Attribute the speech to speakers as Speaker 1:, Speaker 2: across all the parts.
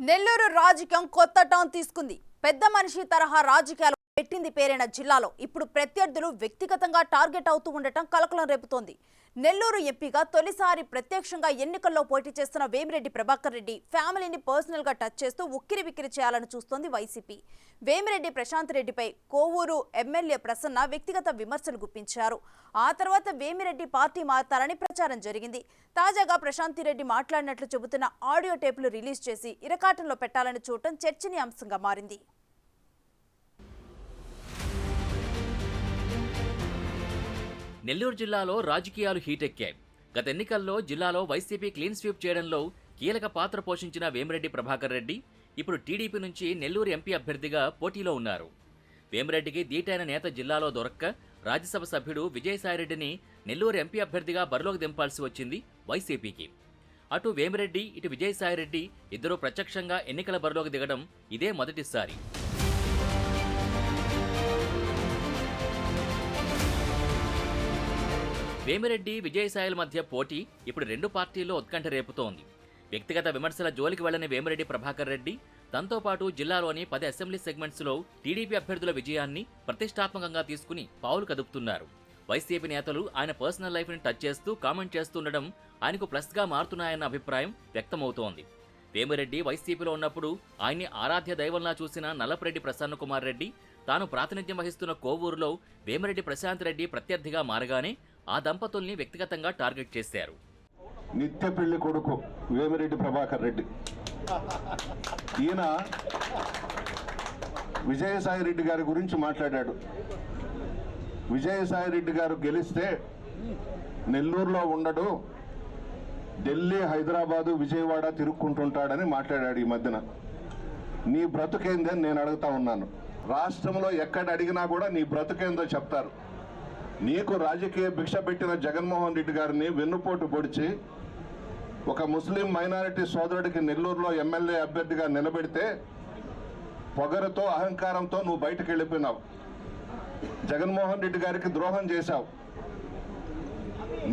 Speaker 1: నెల్లూరు రాజకీయం కొత్త టర్న్ తీసుకుంది. పెద్ద మనిషి తరహా రాజకీయాలు పెట్టింది పేరైన జిల్లాలో ఇప్పుడు ప్రత్యర్థులు వ్యక్తిగతంగా టార్గెట్ అవుతూ ఉండటం కలకలం రేపుతోంది. నెల్లూరు ఎంపీగా తొలిసారి ప్రత్యక్షంగా ఎన్నికల్లో పోటీ చేస్తున్న వేమిరెడ్డి ప్రభాకర్ రెడ్డి ఫ్యామిలీని పర్సనల్ గా టచ్ చేస్తూ ఉక్కిరిబిక్కిరి చేయాలని చూస్తోంది వైసీపీ. వేమిరెడ్డి ప్రశాంత్ రెడ్డిపై కోవూరు ఎమ్మెల్యే ప్రసన్న వ్యక్తిగత విమర్శలు గుప్పించారు. ఆ తర్వాత వేమిరెడ్డి పార్టీ మారతారని ప్రచారం జరిగింది. తాజాగా ప్రశాంత్ రెడ్డి మాట్లాడినట్లు చెబుతున్న ఆడియో టేపులు రిలీజ్ చేసి ఇరకాటంలో పెట్టాలని చూడటం చర్చనీయాంశంగా మారింది.
Speaker 2: నెల్లూరు జిల్లాలో రాజకీయాలు హీటెక్కాయి. గత ఎన్నికల్లో జిల్లాలో వైసీపీ క్లీన్ స్వీప్ చేయడంలో కీలక పాత్ర పోషించిన వేమిరెడ్డి ప్రభాకర్ రెడ్డి ఇప్పుడు టీడీపీ నుంచి నెల్లూరు ఎంపీ అభ్యర్థిగా పోటీలో ఉన్నారు. వేమిరెడ్డికి దీటైన నేత జిల్లాలో దొరక్క రాజ్యసభ సభ్యుడు విజయసాయిరెడ్డిని నెల్లూరు ఎంపీ అభ్యర్థిగా బరిలోకి దింపాల్సి వచ్చింది వైసీపీకి. అటు వేమిరెడ్డి ఇటు విజయసాయిరెడ్డి ఇద్దరూ ప్రత్యక్షంగా ఎన్నికల బరిలోకి దిగడం ఇదే మొదటిసారి. వేమిరెడ్డి విజయసాయిల మధ్య పోటీ ఇప్పుడు రెండు పార్టీల్లో ఉత్కంఠ రేపుతోంది. వ్యక్తిగత విమర్శల జోలికి వెళ్లని వేమిరెడ్డి ప్రభాకర్ రెడ్డి తనతో పాటు జిల్లాలోని 10 అసెంబ్లీ సెగ్మెంట్స్లో టీడీపీ అభ్యర్థుల విజయాన్ని ప్రతిష్టాత్మకంగా తీసుకుని పావులు కదుపుతున్నారు. వైసీపీ నేతలు ఆయన పర్సనల్ లైఫ్ని టచ్ చేస్తూ కామెంట్ చేస్తుండడం ఆయనకు ప్లస్గా మారుతున్నాయన్న అభిప్రాయం వ్యక్తమవుతోంది. వేమిరెడ్డి వైసీపీలో ఉన్నప్పుడు ఆయన్ని ఆరాధ్య దైవంలా చూసిన నల్లపరెడ్డి ప్రసన్న కుమార్ రెడ్డి తాను ప్రాతినిధ్యం వహిస్తున్న కోవూరులో వేమిరెడ్డి ప్రశాంత్ రెడ్డి ప్రత్యర్థిగా మారగానే ఆ దంపతుల్ని వ్యక్తిగతంగా టార్గెట్ చేశారు.
Speaker 3: నిత్య పెళ్లి కొడుకు వేమిరెడ్డి ప్రభాకర్ రెడ్డి ఈయన విజయసాయి రెడ్డి గారి గురించి మాట్లాడాడు. విజయసాయి రెడ్డి గారు గెలిస్తే నెల్లూరులో ఉండడు, ఢిల్లీ, హైదరాబాదు, విజయవాడ తిరుక్కుంటుంటాడని మాట్లాడాడు. ఈ మధ్యన నీ బ్రతుకేంది అని నేను అడుగుతా ఉన్నాను. రాష్ట్రంలో ఎక్కడ అడిగినా కూడా నీ బ్రతుకేందో చెప్తారు. నీకు రాజకీయ భిక్ష పెట్టిన జగన్మోహన్ రెడ్డి గారిని వెన్నుపోటు పొడిచి ఒక ముస్లిం మైనారిటీ సోదరుడికి నెల్లూరులో ఎమ్మెల్యే అభ్యర్థిగా నిలబెడితే పొగరుతో అహంకారంతో నువ్వు బయటకు వెళ్ళిపోయినావు. జగన్మోహన్ రెడ్డి గారికి ద్రోహం చేశావు.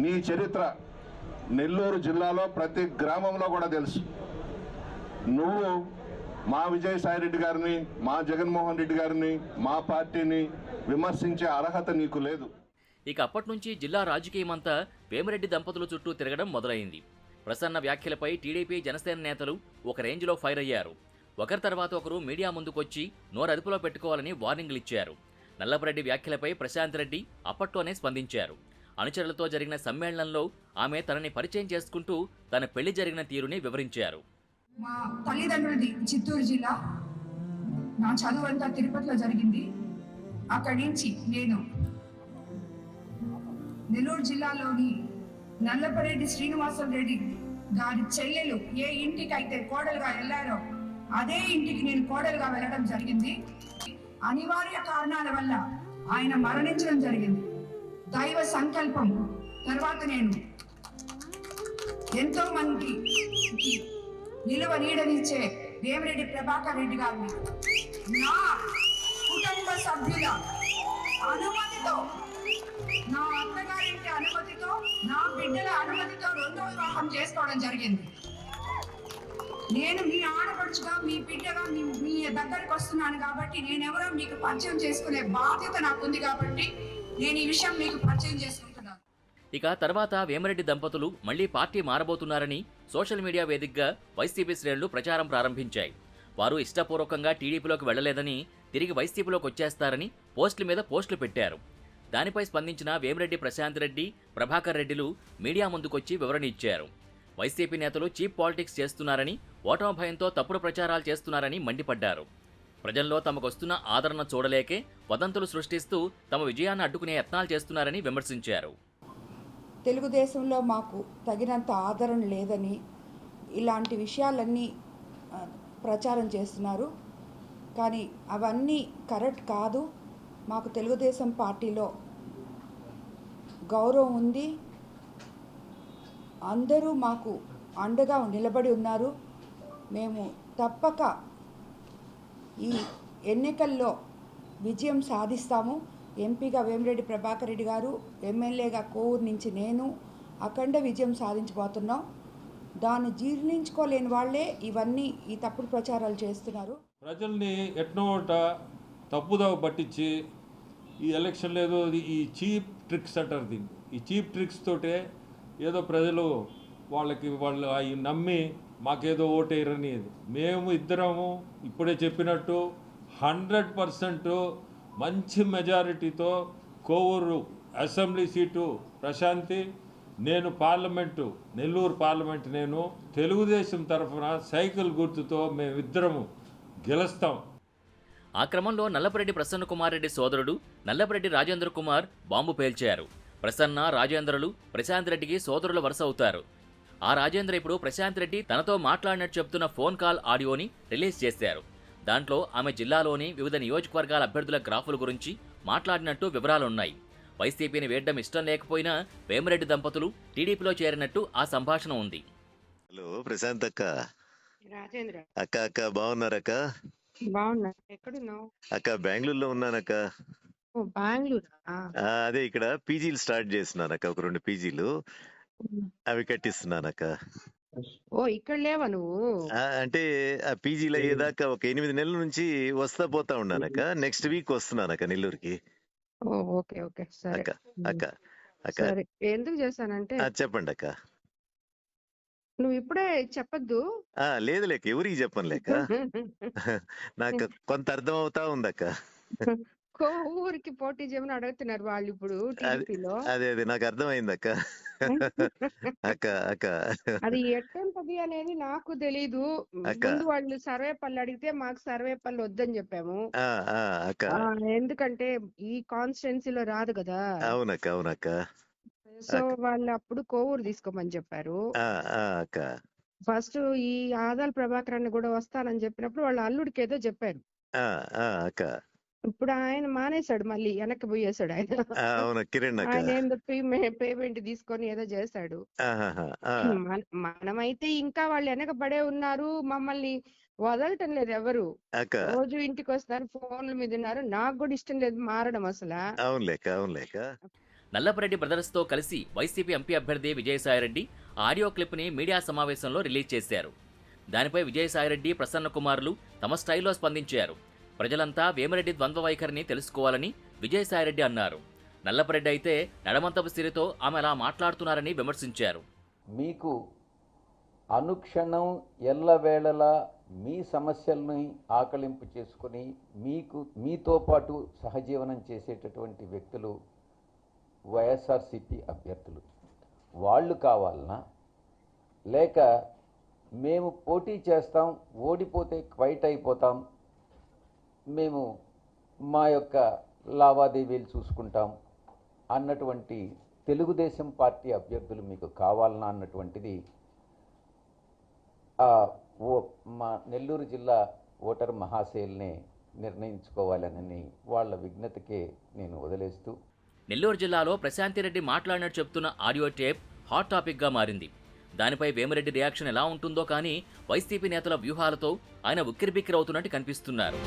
Speaker 3: నీ చరిత్ర నెల్లూరు జిల్లాలో ప్రతి గ్రామంలో కూడా తెలుసు. నువ్వు మా విజయసాయి రెడ్డి గారిని, మా జగన్మోహన్ రెడ్డి గారిని, మా పార్టీని విమర్శించే అర్హత నీకు లేదు.
Speaker 2: ఇక అప్పటి నుంచి జిల్లా రాజకీయమంతా వేమిరెడ్డి దంపతుల చుట్టూ తిరగడం మొదలైంది. ప్రసన్న వ్యాఖ్యలపై టీడీపీ, జనసేన నేతలు ఒక రేంజ్లో ఫైర్ అయ్యారు. ఒకరి తర్వాత ఒకరు మీడియా ముందుకొచ్చి నోరు అదుపులో పెట్టుకోవాలని వార్నింగ్లు ఇచ్చారు. నల్లపరెడ్డి వ్యాఖ్యలపై ప్రశాంత్ రెడ్డి అప్పట్లోనే స్పందించారు. అనుచరులతో జరిగిన సమ్మేళనంలో ఆమె తనని పరిచయం చేసుకుంటూ తన పెళ్లి జరిగిన తీరుని వివరించారు.
Speaker 4: మా తల్లిదండ్రులది చిత్తూరు జిల్లా, నా చదువు అంతా తిరుపతిలో జరిగింది. అక్కడి నుంచి నేను నెల్లూరు జిల్లాలోని నల్లపరెడ్డి శ్రీనివాసరెడ్డి గారి చెల్లెలు ఏ ఇంటికి అయితే కోడలుగా వెళ్ళారో అదే ఇంటికి నేను కోడలుగా వెళ్ళడం జరిగింది. అనివార్య కారణాల వల్ల ఆయన మరణించడం జరిగింది. దైవ సంకల్పం తర్వాత నేను ఎంతో మందికి నిలువ నీడనిచ్చే వేమిరెడ్డి ప్రభాకర్ రెడ్డి గారిని నా కుటుంబ సభ్యుల అనుమతితో, నా అత్తగారింటి అనుమతితో, నా బిడ్డల అనుమతితో రెండో వివాహం చేసుకోవడం జరిగింది. నేను మీ ఆడపడుచుగా, మీ బిడ్డగా మీ దగ్గరికి వస్తున్నాను కాబట్టి నేనెవరో మీకు పరిచయం చేసుకునే బాధ్యత నాకుంది కాబట్టి నేను ఈ విషయం మీకు పరిచయం చేసుకుంటున్నాను.
Speaker 2: ఇక తర్వాత వేమిరెడ్డి దంపతులు మళ్లీ పార్టీ మారబోతున్నారని సోషల్ మీడియా వేదికగా వైసీపీ శ్రేణులు ప్రచారం ప్రారంభించాయి. వారు ఇష్టపూర్వకంగా టీడీపీలోకి వెళ్లలేదని, తిరిగి వైసీపీలోకి వచ్చేస్తారని పోస్టుల మీద పోస్టులు పెట్టారు. దానిపై స్పందించిన వేమిరెడ్డి ప్రశాంత్ రెడ్డి, ప్రభాకర్ రెడ్డిలు మీడియా ముందుకొచ్చి వివరణ ఇచ్చారు. వైసీపీ నేతలు చీప్ పాలిటిక్స్ చేస్తున్నారని, ఓటమి భయంతో తప్పుడు ప్రచారాలు చేస్తున్నారని మండిపడ్డారు. ప్రజల్లో తమకొస్తున్న ఆదరణ చూడలేకే వదంతులు సృష్టిస్తూ తమ విజయాన్ని అడ్డుకునే యత్నాలు చేస్తున్నారని విమర్శించారు.
Speaker 5: తెలుగుదేశంలో మాకు తగినంత ఆదరణ లేదని ఇలాంటి విషయాలన్నీ ప్రచారం చేస్తున్నారు. కానీ అవన్నీ కరెక్ట్ కాదు. మాకు తెలుగుదేశం పార్టీలో గౌరవం ఉంది. అందరూ మాకు అండగా నిలబడి ఉన్నారు. మేము తప్పక ఈ ఎన్నికల్లో విజయం సాధిస్తాము. ఎంపీగా వేమిరెడ్డి ప్రభాకర్ రెడ్డి గారు, ఎమ్మెల్యేగా కోవూరు నుంచి నేను అఖండ విజయం సాధించబోతున్నాం. దాన్ని జీర్ణించుకోలేని వాళ్ళే ఇవన్నీ ఈ తప్పుడు ప్రచారాలు చేస్తున్నారు.
Speaker 6: ప్రజల్ని ఎట్నోట తప్పుదోవ పట్టించి ఈ ఎలక్షన్లో ఏదో ఈ చీప్ ట్రిక్స్ అంటారు దీన్ని. ఈ చీప్ ట్రిక్స్ తోటే ఏదో ప్రజలు వాళ్ళు అవి నమ్మి మాకేదో ఓటేయరని. మేము ఇద్దరము ఇప్పుడే చెప్పినట్టు 100% మంచి మెజారిటీతో కోవూరు అసెంబ్లీ సీటు ప్రశాంతి, నేను పార్లమెంటు నెల్లూరు పార్లమెంటు నేను తెలుగుదేశం తరఫున సైకిల్ గుర్తుతో మేమిద్దరము గెలుస్తాం.
Speaker 2: ఆ క్రమంలో నల్లపరెడ్డి ప్రసన్న కుమార్ రెడ్డి సోదరుడు నల్లపరెడ్డి రాజేంద్ర కుమార్ బాంబు పేల్చారు. ప్రసన్న, రాజేంద్రలు ప్రశాంత్ రెడ్డికి సోదరుల వరుస అవుతారు. ఆ రాజేంద్ర ఇప్పుడు ప్రశాంత్ రెడ్డి తనతో మాట్లాడినట్టు చెప్తున్న ఫోన్ కాల్ ఆడియోని రిలీజ్ చేశారు. దాంట్లో ఆమె జిల్లాలోని వివిధ నియోజకవర్గాల అభ్యర్థుల గ్రాఫుల గురించి మాట్లాడినట్టు వివరాలున్నాయి. వైసీపీని వేయడం ఇష్టం లేకపోయినా వేమిరెడ్డి దంపతులు టీడీపీలో చేరినట్టు ఆ సంభాషణ ఉంది.
Speaker 7: హలో ప్రశాంత్ అక్క.
Speaker 8: రాజేంద్ర
Speaker 7: అక్క బాగున్నారక్క?
Speaker 8: బాగున్నా. ఎక్కడున్నావు?
Speaker 7: అక్క బెంగళూరులో ఉన్నానక్క.
Speaker 8: ఓ బెంగళూరా?
Speaker 7: అదే ఇక్కడ పీజీలు స్టార్ట్ చేస్తున్నానక్క, ఒక 2 పీజీలు అవి కట్టిస్తున్నానక్క.
Speaker 8: ఓ ఇక్కడ లేవా నువ్వు?
Speaker 7: అంటే ఆ పీజీలు అయ్యేదాకా ఒక 8 నెలల నుంచి వస్తా పోతా ఉన్నానక్క. నెక్స్ట్ వీక్ వస్తున్నానక్క నెల్లూరుకి.
Speaker 8: ఓ ఓకే ఓకే సరే.
Speaker 7: అక్క అక్క అక్క
Speaker 8: సరే ఎందుకు చేశానంటే
Speaker 7: చెప్పండి అక్క.
Speaker 8: నువ్వు ఇప్పుడే చెప్పొద్దు.
Speaker 7: లేదు లేక ఎవరికి చెప్పను లేక నాకు కొంత అర్థం అవుతా ఉందక్క.
Speaker 8: ఊరికి పోటీ చేయమని అడుగుతున్నారు వాళ్ళు ఇప్పుడు టీడీపీలో.
Speaker 7: అదే నాకు అర్థమైంది అక్క. అక్క అక్క
Speaker 8: అది ఎట్టుంటది అనేది నాకు తెలీదు. ముందు వాళ్ళు సర్వేపల్లి అడిగితే మాకు సర్వేపల్లి వద్దని చెప్పాము.
Speaker 7: అక్క
Speaker 8: ఎందుకంటే ఈ కాన్స్టిట్యున్సీలో రాదు కదా.
Speaker 7: అవునక్క అవునక్క.
Speaker 8: సో వాళ్ళు అప్పుడు కోవూరు తీసుకోమని చెప్పారు.
Speaker 7: అక్క
Speaker 8: ఫస్ట్ ఈ ఆదాల ప్రభాకరాన్ని కూడా వస్తానని చెప్పినప్పుడు వాళ్ళ అల్లుడికి ఏదో చెప్పారు.
Speaker 7: అక్క
Speaker 8: ఇప్పుడు ఆయన మానేశాడు, మళ్ళీ వెనక్కి పోయేశాడు ఆయన.
Speaker 7: అవును కిరణ్ అక్క.
Speaker 8: ఆయన ఏందో పేమెంట్ తీసుకొని ఏదో చేశాడు. మనమైతే ఇంకా వాళ్ళు వెనక పడే ఉన్నారు, మమ్మల్ని వదలటం లేదు ఎవరు. రోజు ఇంటికి వస్తారు, ఫోన్ల మీద ఉన్నారు. నాకు కూడా ఇష్టం లేదు మారడం అసలు.
Speaker 7: అవునులేక
Speaker 2: నల్లపరెడ్డి బ్రదర్స్తో కలిసి వైసీపీ ఎంపీ అభ్యర్థి విజయసాయిరెడ్డి ఆడియో క్లిప్ని మీడియా సమావేశంలో రిలీజ్ చేశారు. దానిపై విజయసాయిరెడ్డి, ప్రసన్న కుమార్లు తమ స్టైల్లో స్పందించారు. ప్రజలంతా వేమిరెడ్డి ద్వంద్వ వైఖరిని తెలుసుకోవాలని విజయసాయిరెడ్డి అన్నారు. నల్లపరెడ్డి అయితే నడమంతపు సిరితో ఆమె అలా మాట్లాడుతున్నారని విమర్శించారు.
Speaker 9: మీకు అనుక్షణం ఎల్లవేళలా మీ సమస్యల్ని ఆకలింపు చేసుకుని మీతో పాటు సహజీవనం చేసేటటువంటి వ్యక్తులు వైఎస్ఆర్సీపీ అభ్యర్థులు. వాళ్ళు కావాలనా, లేక మేము పోటీ చేస్తాం, ఓడిపోతే క్వైట్ అయిపోతాం, మేము మా యొక్క లావాదేవీలు చూసుకుంటాం అన్నటువంటి తెలుగుదేశం పార్టీ అభ్యర్థులు మీకు కావాలన్నా అన్నటువంటిది మా నెల్లూరు జిల్లా ఓటర్ మహాశయుల్ని నిర్ణయించుకోవాలని వాళ్ళ విజ్ఞతకే నేను వదిలేస్తూ,
Speaker 2: నెల్లూరు జిల్లాలో ప్రశాంతిరెడ్డి మాట్లాడినట్టు చెప్తున్న ఆడియో టేప్ హాట్ టాపిక్గా మారింది. దానిపై వేమిరెడ్డి రియాక్షన్ ఎలా ఉంటుందో కానీ వైసీపీ నేతల వ్యూహాలతో ఆయన ఉక్కిరిబిక్కిరవుతున్నట్టు కనిపిస్తున్నారు.